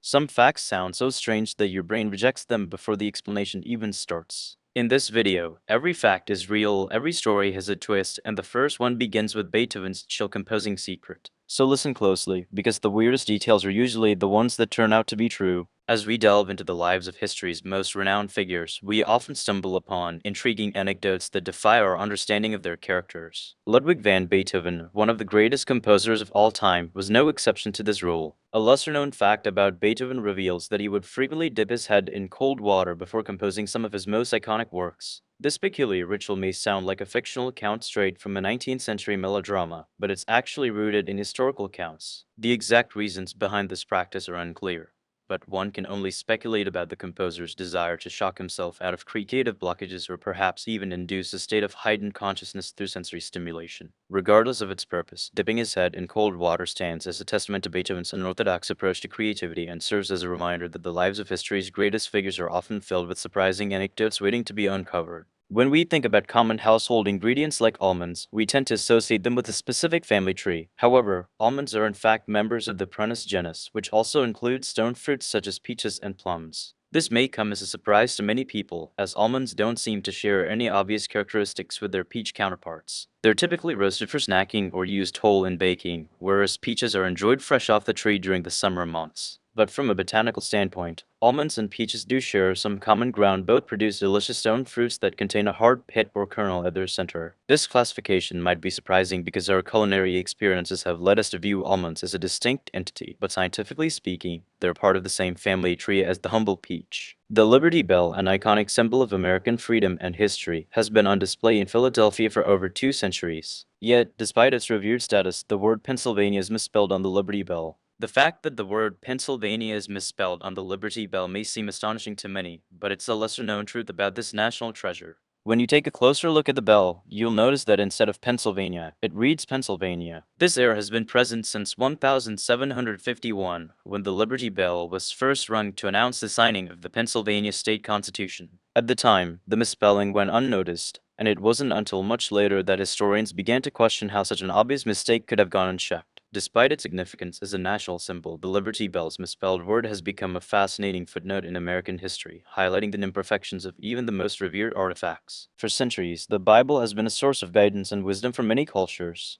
Some facts sound so strange that your brain rejects them before the explanation even starts. In this video, every fact is real, every story has a twist, and the first one begins with Beethoven's chill composing secret. So listen closely, because the weirdest details are usually the ones that turn out to be true. As we delve into the lives of history's most renowned figures, we often stumble upon intriguing anecdotes that defy our understanding of their characters. Ludwig van Beethoven, one of the greatest composers of all time, was no exception to this rule. A lesser-known fact about Beethoven reveals that he would frequently dip his head in cold water before composing some of his most iconic works. This peculiar ritual may sound like a fictional account straight from a 19th century melodrama, but it's actually rooted in historical accounts. The exact reasons behind this practice are unclear, but one can only speculate about the composer's desire to shock himself out of creative blockages or perhaps even induce a state of heightened consciousness through sensory stimulation. Regardless of its purpose, dipping his head in cold water stands as a testament to Beethoven's unorthodox approach to creativity and serves as a reminder that the lives of history's greatest figures are often filled with surprising anecdotes waiting to be uncovered. When we think about common household ingredients like almonds, we tend to associate them with a specific family tree. However, almonds are in fact members of the prunus genus, which also includes stone fruits such as peaches and plums. This may come as a surprise to many people, as almonds don't seem to share any obvious characteristics with their peach counterparts. They're typically roasted for snacking or used whole in baking, whereas peaches are enjoyed fresh off the tree during the summer months. But from a botanical standpoint, almonds and peaches do share some common ground. Both produce delicious stone fruits that contain a hard pit or kernel at their center. This classification might be surprising because our culinary experiences have led us to view almonds as a distinct entity, but scientifically speaking, they're part of the same family tree as the humble peach. The Liberty Bell, an iconic symbol of American freedom and history, has been on display in Philadelphia for over 2 centuries. Yet, despite its revered status, the word Pennsylvania is misspelled on the Liberty Bell. The fact that the word Pennsylvania is misspelled on the Liberty Bell may seem astonishing to many, but it's a lesser-known truth about this national treasure. When you take a closer look at the bell, you'll notice that instead of Pennsylvania, it reads Pennsylvania. This error has been present since 1751, when the Liberty Bell was first rung to announce the signing of the Pennsylvania State Constitution. At the time, the misspelling went unnoticed, and it wasn't until much later that historians began to question how such an obvious mistake could have gone unchecked. Despite its significance as a national symbol, the Liberty Bell's misspelled word has become a fascinating footnote in American history, highlighting the imperfections of even the most revered artifacts. For centuries, the Bible has been a source of guidance and wisdom for many cultures.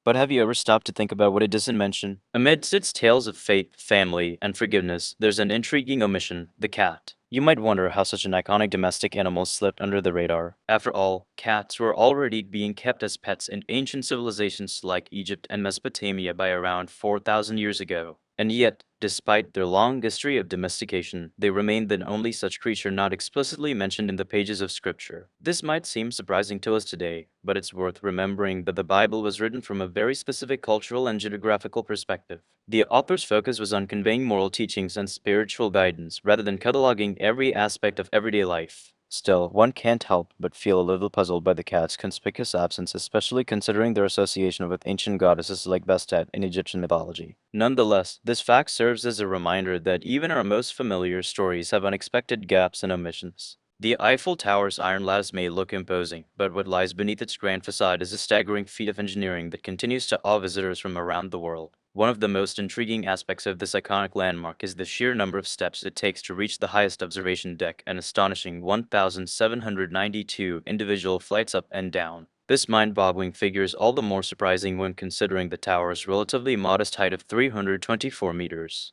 But have you ever stopped to think about what it doesn't mention? Amidst its tales of faith, family, and forgiveness, there's an intriguing omission: the cat. You might wonder how such an iconic domestic animal slipped under the radar. After all, cats were already being kept as pets in ancient civilizations like Egypt and Mesopotamia by around 4,000 years ago. And yet, despite their long history of domestication, they remain the only such creature not explicitly mentioned in the pages of Scripture. This might seem surprising to us today, but it's worth remembering that the Bible was written from a very specific cultural and geographical perspective. The author's focus was on conveying moral teachings and spiritual guidance rather than cataloging every aspect of everyday life. Still, one can't help but feel a little puzzled by the cat's conspicuous absence, especially considering their association with ancient goddesses like Bastet in Egyptian mythology. Nonetheless, this fact serves as a reminder that even our most familiar stories have unexpected gaps and omissions. The Eiffel Tower's iron lattice may look imposing, but what lies beneath its grand facade is a staggering feat of engineering that continues to awe visitors from around the world. One of the most intriguing aspects of this iconic landmark is the sheer number of steps it takes to reach the highest observation deck, an astonishing 1,792 individual flights up and down. This mind-boggling figure is all the more surprising when considering the tower's relatively modest height of 324 meters.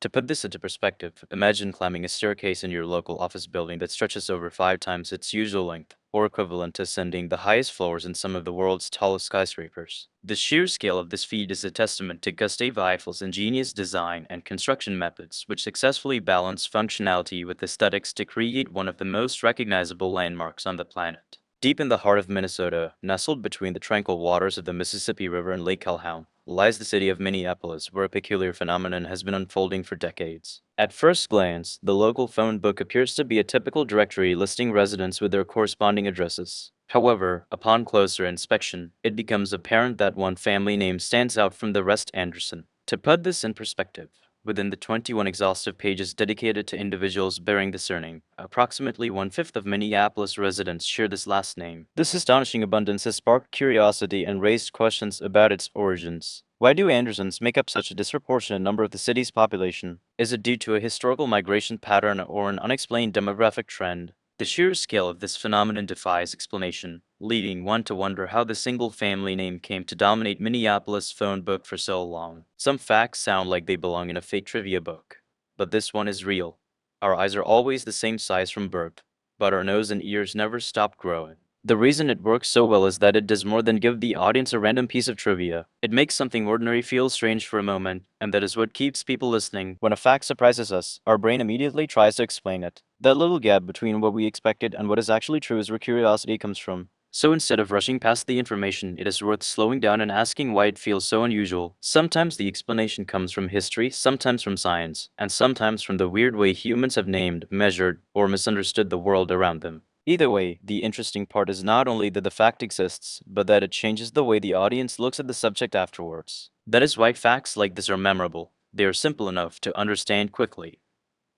To put this into perspective, imagine climbing a staircase in your local office building that stretches over 5 times its usual length, or equivalent to ascending the highest floors in some of the world's tallest skyscrapers. The sheer scale of this feat is a testament to Gustave Eiffel's ingenious design and construction methods, which successfully balance functionality with aesthetics to create one of the most recognizable landmarks on the planet. Deep in the heart of Minnesota, nestled between the tranquil waters of the Mississippi River and Lake Calhoun, lies the city of Minneapolis, where a peculiar phenomenon has been unfolding for decades. At first glance, the local phone book appears to be a typical directory listing residents with their corresponding addresses. However, upon closer inspection, it becomes apparent that one family name stands out from the rest: Anderson. To put this in perspective, within the 21 exhaustive pages dedicated to individuals bearing the surname, approximately one-fifth of Minneapolis residents share this last name. This astonishing abundance has sparked curiosity and raised questions about its origins. Why do Andersons make up such a disproportionate number of the city's population? Is it due to a historical migration pattern or an unexplained demographic trend? The sheer scale of this phenomenon defies explanation, leading one to wonder how the single family name came to dominate Minneapolis' phone book for so long. Some facts sound like they belong in a fake trivia book, but this one is real. Our eyes are always the same size from birth, but our nose and ears never stop growing. The reason it works so well is that it does more than give the audience a random piece of trivia. It makes something ordinary feel strange for a moment, and that is what keeps people listening. When a fact surprises us, our brain immediately tries to explain it. That little gap between what we expected and what is actually true is where curiosity comes from. So instead of rushing past the information, it is worth slowing down and asking why it feels so unusual. Sometimes the explanation comes from history, sometimes from science, and sometimes from the weird way humans have named, measured, or misunderstood the world around them. Either way, the interesting part is not only that the fact exists, but that it changes the way the audience looks at the subject afterwards. That is why facts like this are memorable. They are simple enough to understand quickly,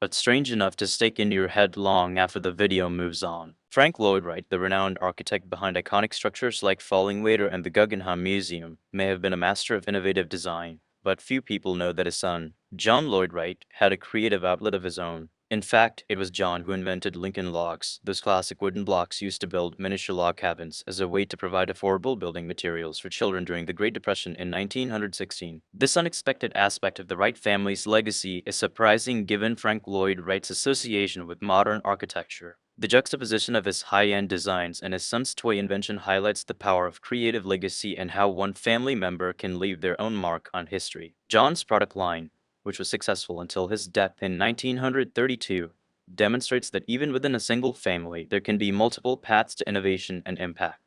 but strange enough to stick in your head long after the video moves on. Frank Lloyd Wright, the renowned architect behind iconic structures like Falling Water and the Guggenheim Museum, may have been a master of innovative design, but few people know that his son, John Lloyd Wright, had a creative outlet of his own. In fact, it was John who invented Lincoln logs, those classic wooden blocks used to build miniature log cabins, as a way to provide affordable building materials for children during the Great Depression in 1916. This unexpected aspect of the Wright family's legacy is surprising given Frank Lloyd Wright's association with modern architecture. The juxtaposition of his high-end designs and his son's toy invention highlights the power of creative legacy and how one family member can leave their own mark on history. John's product line, which was successful until his death in 1932, demonstrates that even within a single family, there can be multiple paths to innovation and impact.